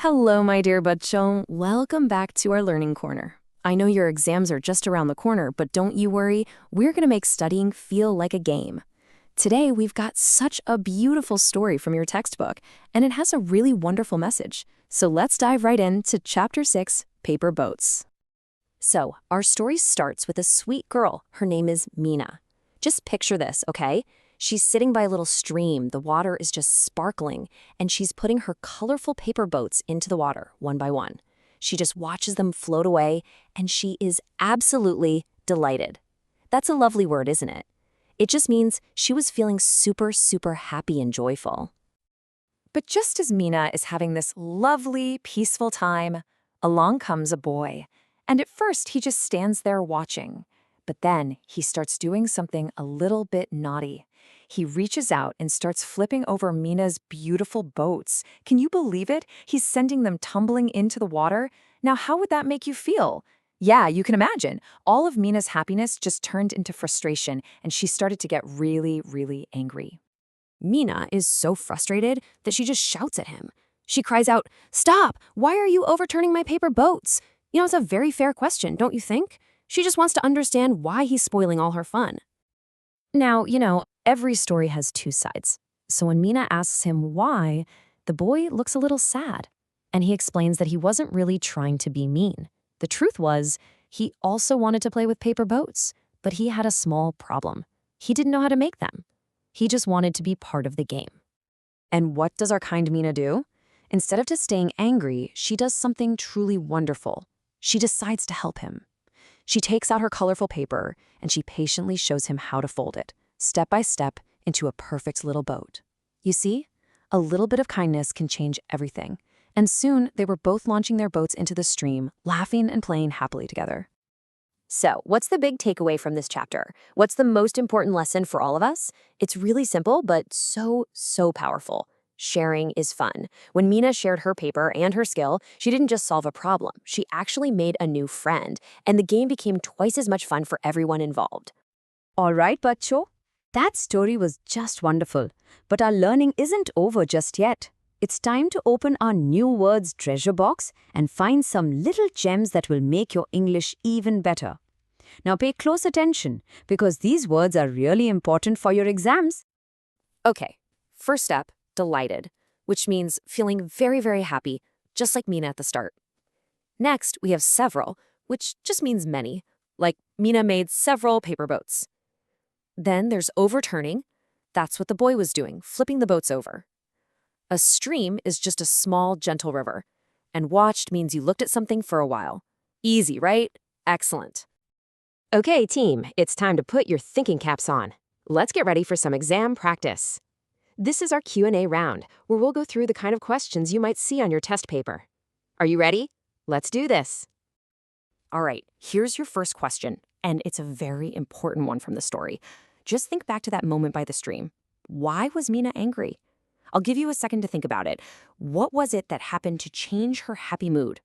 Hello, my dear bachon. Welcome back to our Learning Corner. I know your exams are just around the corner, but don't you worry. We're going to make studying feel like a game. Today, we've got such a beautiful story from your textbook, and it has a really wonderful message. So let's dive right into Chapter 6, Paper Boats. So, our story starts with a sweet girl. Her name is Meena. Just picture this, okay? She's sitting by a little stream. The water is just sparkling, and she's putting her colorful paper boats into the water, one by one. She just watches them float away, and she is absolutely delighted. That's a lovely word, isn't it? It just means she was feeling super happy and joyful. But just as Meena is having this lovely, peaceful time, along comes a boy. And at first, he just stands there watching. But then he starts doing something a little bit naughty. He reaches out and starts flipping over Meena's beautiful boats. Can you believe it? He's sending them tumbling into the water. Now, how would that make you feel? Yeah, you can imagine. All of Meena's happiness just turned into frustration, and she started to get really angry. Meena is so frustrated that she just shouts at him. She cries out, "Stop! Why are you overturning my paper boats?" It's a very fair question, don't you think? She just wants to understand why he's spoiling all her fun. Now, every story has two sides. So when Meena asks him why, the boy looks a little sad. And he explains that he wasn't really trying to be mean. The truth was, he also wanted to play with paper boats, but he had a small problem. He didn't know how to make them. He just wanted to be part of the game. And what does our kind Meena do? Instead of just staying angry, she does something truly wonderful. She decides to help him. She takes out her colorful paper, and she patiently shows him how to fold it, step by step, into a perfect little boat. You see, a little bit of kindness can change everything. And soon, they were both launching their boats into the stream, laughing and playing happily together. So, what's the big takeaway from this chapter? What's the most important lesson for all of us? It's really simple, but so powerful. Sharing is fun. When Meena shared her paper and her skill, she didn't just solve a problem. She actually made a new friend, and the game became twice as much fun for everyone involved. All right, Bacho. That story was just wonderful. But our learning isn't over just yet. It's time to open our new words treasure box and find some little gems that will make your English even better. Now pay close attention, because these words are really important for your exams. Okay, first step. Delighted, which means feeling very happy, just like Meena at the start. Next, we have several, which just means many, like Meena made several paper boats. Then there's overturning. That's what the boy was doing, flipping the boats over. A stream is just a small, gentle river. And watched means you looked at something for a while. Easy, right? Excellent. Okay, team, it's time to put your thinking caps on. Let's get ready for some exam practice. This is our Q&A round, where we'll go through the kind of questions you might see on your test paper. Are you ready? Let's do this. All right, here's your first question, and it's a very important one from the story. Just think back to that moment by the stream. Why was Meena angry? I'll give you a second to think about it. What was it that happened to change her happy mood?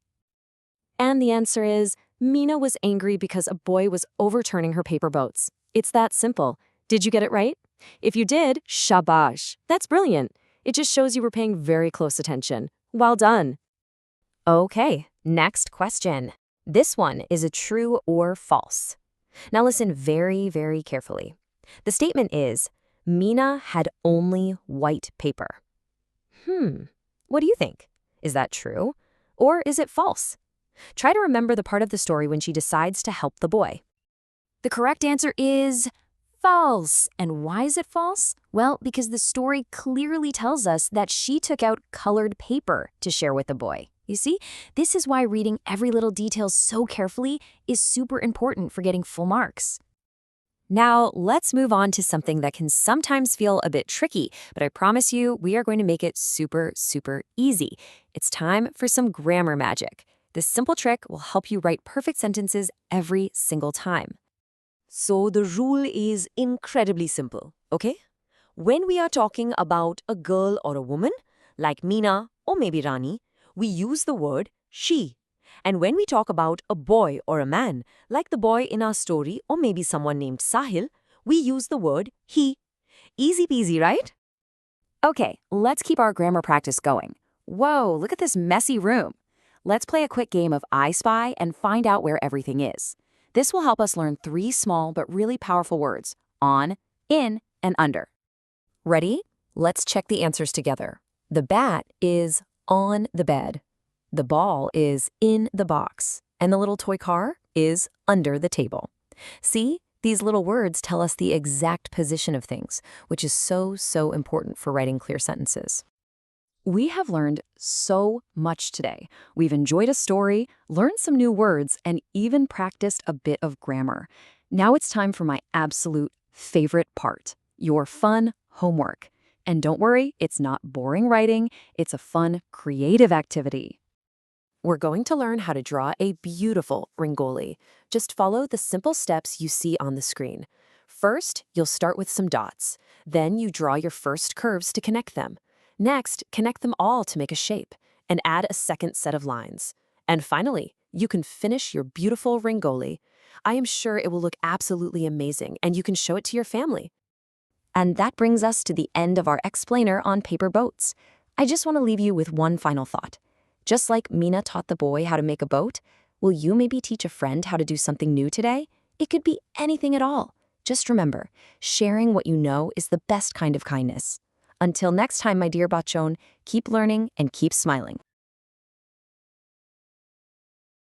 And the answer is, Meena was angry because a boy was overturning her paper boats. It's that simple. Did you get it right? If you did, shabash. That's brilliant. It just shows you were paying very close attention. Well done. Okay, next question. This one is a true or false. Now listen very carefully. The statement is, Meena had only white paper. What do you think? Is that true? Or is it false? Try to remember the part of the story when she decides to help the boy. The correct answer is false. And why is it false? Well, because the story clearly tells us that she took out colored paper to share with the boy. You see, this is why reading every little detail so carefully is super important for getting full marks. Now, let's move on to something that can sometimes feel a bit tricky, but I promise you, we are going to make it super easy. It's time for some grammar magic. This simple trick will help you write perfect sentences every single time. So the rule is incredibly simple, okay? When we are talking about a girl or a woman, like Meena or maybe Rani, we use the word she. And when we talk about a boy or a man, like the boy in our story or maybe someone named Sahil, we use the word he. Easy peasy, right? Okay, let's keep our grammar practice going. Whoa, look at this messy room. Let's play a quick game of I Spy and find out where everything is. This will help us learn 3 small but really powerful words: on, in, and under. Ready? Let's check the answers together. The bat is on the bed. The ball is in the box. And the little toy car is under the table. See? These little words tell us the exact position of things, which is so important for writing clear sentences. We have learned so much today. We've enjoyed a story, learned some new words, and even practiced a bit of grammar. Now it's time for my absolute favorite part, your fun homework. And don't worry, it's not boring writing, it's a fun, creative activity. We're going to learn how to draw a beautiful Rangoli. Just follow the simple steps you see on the screen. First, you'll start with some dots. Then you draw your first curves to connect them. Next, connect them all to make a shape, and add a second set of lines. And finally, you can finish your beautiful Rangoli. I am sure it will look absolutely amazing, and you can show it to your family. And that brings us to the end of our explainer on paper boats. I just want to leave you with one final thought. Just like Meena taught the boy how to make a boat, will you maybe teach a friend how to do something new today? It could be anything at all. Just remember, sharing what you know is the best kind of kindness. Until next time, my dear bachon, keep learning and keep smiling.